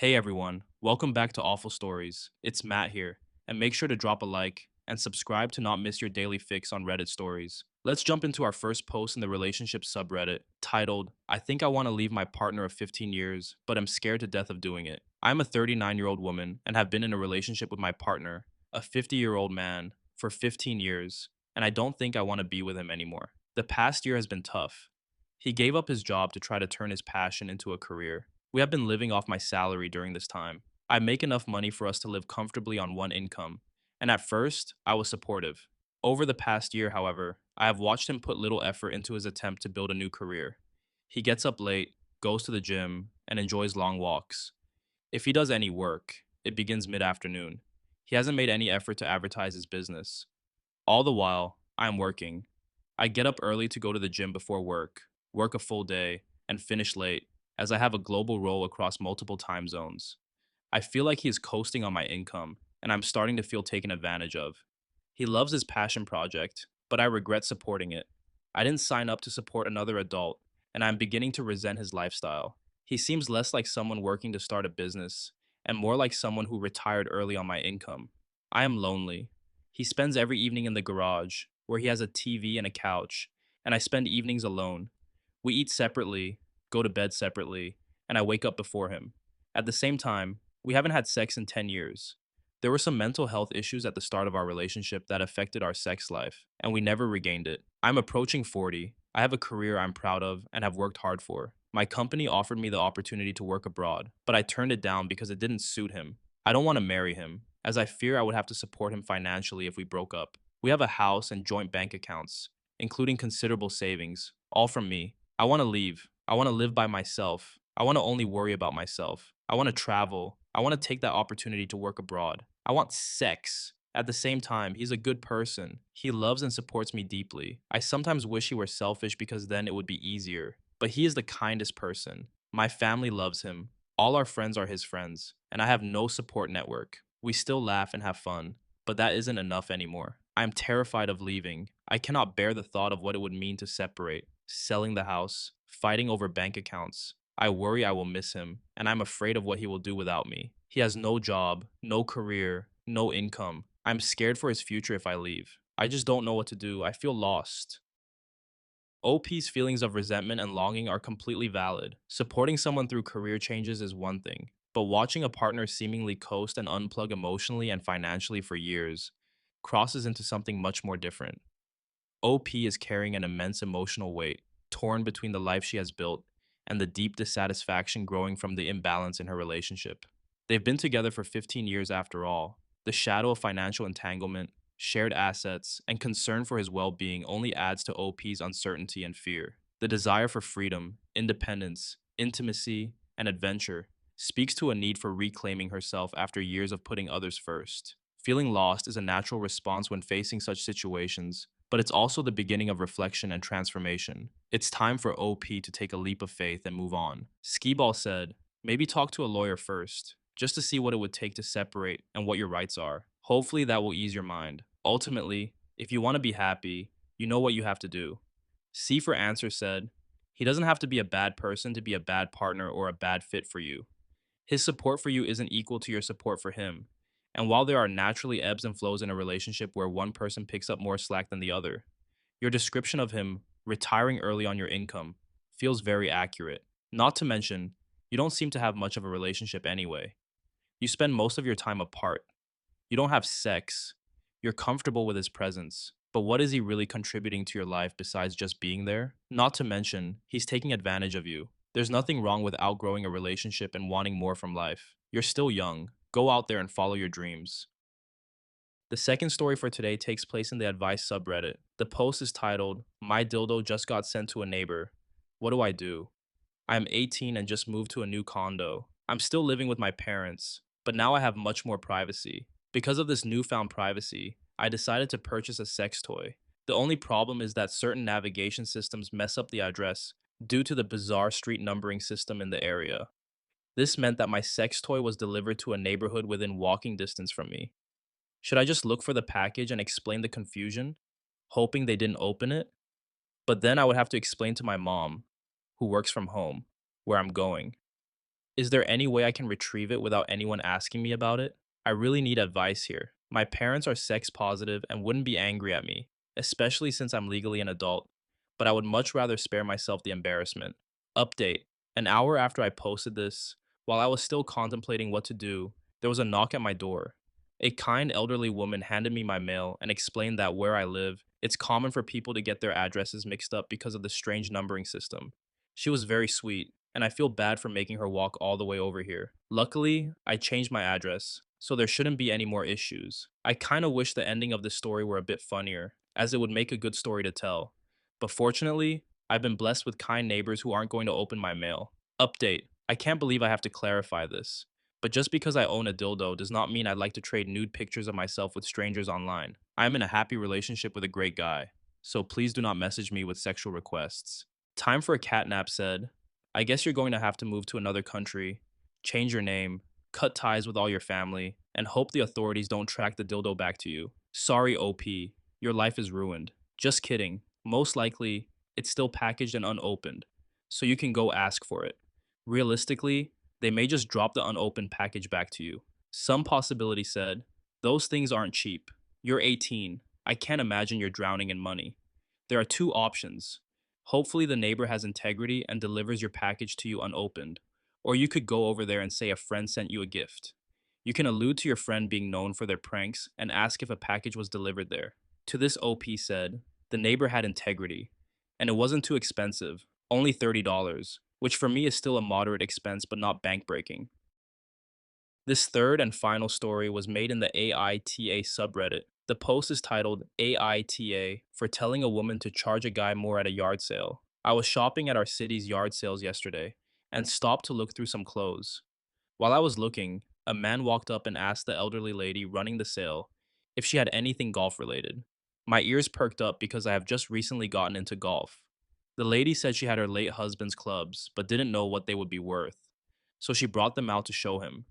Hey everyone, welcome back to Awful Stories. It's Matt here, and make sure to drop a like and subscribe to not miss your daily fix on Reddit stories. Let's jump into our first post in the relationship subreddit titled, I think I want to leave my partner of 15 years, but I'm scared to death of doing it. I'm a 39-year-old woman and have been in a relationship with my partner, a 50-year-old man, for 15 years, and I don't think I want to be with him anymore. The past year has been tough. He gave up his job to try to turn his passion into a career. We have been living off my salary during this time. I make enough money for us to live comfortably on one income, and at first, I was supportive. Over the past year, however, I have watched him put little effort into his attempt to build a new career. He gets up late, goes to the gym, and enjoys long walks. If he does any work, it begins mid afternoon. He hasn't made any effort to advertise his business. All the while, I am working. I get up early to go to the gym before work, work a full day, and finish late, as I have a global role across multiple time zones. I feel like he is coasting on my income, and I'm starting to feel taken advantage of. He loves his passion project, but I regret supporting it. I didn't sign up to support another adult, and I'm beginning to resent his lifestyle. He seems less like someone working to start a business, and more like someone who retired early on my income. I am lonely. He spends every evening in the garage, where he has a TV and a couch, and I spend evenings alone. We eat separately, go to bed separately, and I wake up before him. At the same time, we haven't had sex in 10 years. There were some mental health issues at the start of our relationship that affected our sex life, and we never regained it. I'm approaching 40. I have a career I'm proud of and have worked hard for. My company offered me the opportunity to work abroad, but I turned it down because it didn't suit him. I don't want to marry him, as I fear I would have to support him financially if we broke up. We have a house and joint bank accounts, including considerable savings, all from me. I want to leave. I want to live by myself. I want to only worry about myself. I want to travel. I want to take that opportunity to work abroad. I want sex. At the same time, he's a good person. He loves and supports me deeply. I sometimes wish he were selfish because then it would be easier. But he is the kindest person. My family loves him. All our friends are his friends. And I have no support network. We still laugh and have fun. But that isn't enough anymore. I am terrified of leaving. I cannot bear the thought of what it would mean to separate, selling the house, fighting over bank accounts. I worry I will miss him, and I'm afraid of what he will do without me. He has no job, no career, no income. I'm scared for his future if I leave. I just don't know what to do. I feel lost. OP's feelings of resentment and longing are completely valid. Supporting someone through career changes is one thing, but watching a partner seemingly coast and unplug emotionally and financially for years crosses into something much more different. OP is carrying an immense emotional weight, torn between the life she has built and the deep dissatisfaction growing from the imbalance in her relationship. They've been together for 15 years after all. The shadow of financial entanglement, shared assets, and concern for his well being only adds to OP's uncertainty and fear. The desire for freedom, independence, intimacy, and adventure speaks to a need for reclaiming herself after years of putting others first. Feeling lost is a natural response when facing such situations, but it's also the beginning of reflection and transformation. It's time for OP to take a leap of faith and move on. Skee-Ball said, maybe talk to a lawyer first, just to see what it would take to separate and what your rights are. Hopefully that will ease your mind. Ultimately, if you want to be happy, you know what you have to do. C for Answer said, he doesn't have to be a bad person to be a bad partner or a bad fit for you. His support for you isn't equal to your support for him. And while there are naturally ebbs and flows in a relationship where one person picks up more slack than the other, your description of him retiring early on your income feels very accurate. Not to mention, you don't seem to have much of a relationship anyway. You spend most of your time apart. You don't have sex. You're comfortable with his presence. But what is he really contributing to your life besides just being there? Not to mention, he's taking advantage of you. There's nothing wrong with outgrowing a relationship and wanting more from life. You're still young. Go out there and follow your dreams. The second story for today takes place in the advice subreddit. The post is titled, My dildo just got sent to a neighbor. What do I do? I am 18 and just moved to a new condo. I'm still living with my parents, but now I have much more privacy. Because of this newfound privacy, I decided to purchase a sex toy. The only problem is that certain navigation systems mess up the address due to the bizarre street numbering system in the area. This meant that my sex toy was delivered to a neighborhood within walking distance from me. Should I just look for the package and explain the confusion, hoping they didn't open it? But then I would have to explain to my mom, who works from home, where I'm going. Is there any way I can retrieve it without anyone asking me about it? I really need advice here. My parents are sex positive and wouldn't be angry at me, especially since I'm legally an adult, but I would much rather spare myself the embarrassment. Update: an hour after I posted this, while I was still contemplating what to do, there was a knock at my door. A kind elderly woman handed me my mail and explained that where I live, it's common for people to get their addresses mixed up because of the strange numbering system. She was very sweet, and I feel bad for making her walk all the way over here. Luckily, I changed my address, so there shouldn't be any more issues. I kinda wish the ending of this story were a bit funnier, as it would make a good story to tell. But fortunately, I've been blessed with kind neighbors who aren't going to open my mail. Update: I can't believe I have to clarify this, but just because I own a dildo does not mean I'd like to trade nude pictures of myself with strangers online. I am in a happy relationship with a great guy, so please do not message me with sexual requests. Time for a catnap said, I guess you're going to have to move to another country, change your name, cut ties with all your family, and hope the authorities don't track the dildo back to you. Sorry, OP. Your life is ruined. Just kidding. Most likely, it's still packaged and unopened, so you can go ask for it. Realistically, they may just drop the unopened package back to you. Some possibility said, those things aren't cheap. You're 18. I can't imagine you're drowning in money. There are two options. Hopefully, the neighbor has integrity and delivers your package to you unopened. Or you could go over there and say a friend sent you a gift. You can allude to your friend being known for their pranks and ask if a package was delivered there. To this, OP said, the neighbor had integrity, and it wasn't too expensive, only $30, which for me is still a moderate expense but not bank breaking. This third and final story was made in the AITA subreddit. The post is titled AITA for telling a woman to charge a guy more at a yard sale. I was shopping at our city's yard sales yesterday and stopped to look through some clothes. While I was looking, a man walked up and asked the elderly lady running the sale if she had anything golf related. My ears perked up because I have just recently gotten into golf. The lady said she had her late husband's clubs but didn't know what they would be worth, so she brought them out to show him.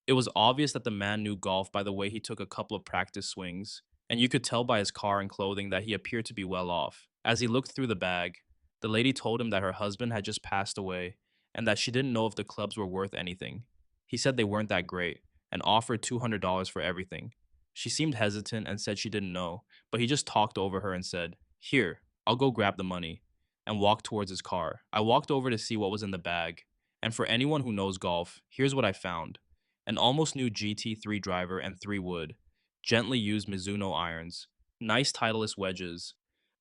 It was obvious that the man knew golf by the way he took a couple of practice swings, and you could tell by his car and clothing that he appeared to be well off. As he looked through the bag, the lady told him that her husband had just passed away and that she didn't know if the clubs were worth anything. He said they weren't that great and offered $200 for everything. She seemed hesitant and said she didn't know, but he just talked over her and said, Here, I'll go grab the money, and walked towards his car. I walked over to see what was in the bag, and for anyone who knows golf, here's what I found: an almost new GT3 driver and 3 wood, gently used Mizuno irons, nice Titleist wedges,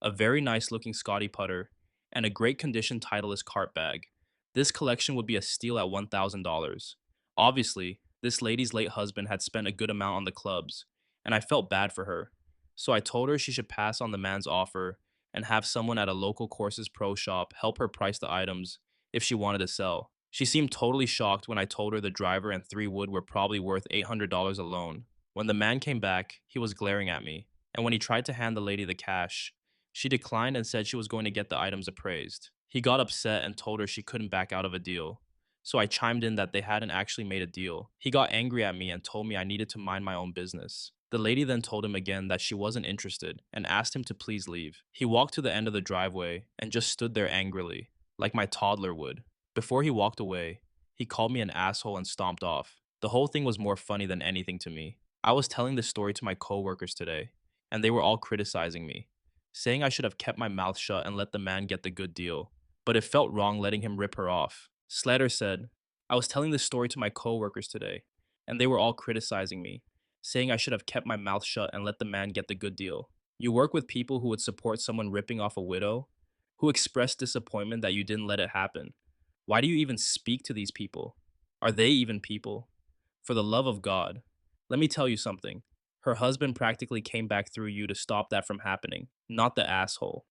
a very nice looking Scotty putter, and a great condition Titleist cart bag. This collection would be a steal at $1,000. Obviously, this lady's late husband had spent a good amount on the clubs, and I felt bad for her. So I told her she should pass on the man's offer and have someone at a local Courses Pro shop help her price the items if she wanted to sell. She seemed totally shocked when I told her the driver and 3 wood were probably worth $800 alone. When the man came back, he was glaring at me, and when he tried to hand the lady the cash, she declined and said she was going to get the items appraised. He got upset and told her she couldn't back out of a deal. So I chimed in that they hadn't actually made a deal. He got angry at me and told me I needed to mind my own business. The lady then told him again that she wasn't interested and asked him to please leave. He walked to the end of the driveway and just stood there angrily, like my toddler would. Before he walked away, he called me an asshole and stomped off. The whole thing was more funny than anything to me. I was telling this story to my coworkers today, and they were all criticizing me, saying I should have kept my mouth shut and let the man get the good deal. But it felt wrong letting him rip her off. Slater said, I was telling this story to my coworkers today, and they were all criticizing me, saying I should have kept my mouth shut and let the man get the good deal. You work with people who would support someone ripping off a widow, who expressed disappointment that you didn't let it happen. Why do you even speak to these people? Are they even people? For the love of God, let me tell you something. Her husband practically came back through you to stop that from happening, not the asshole.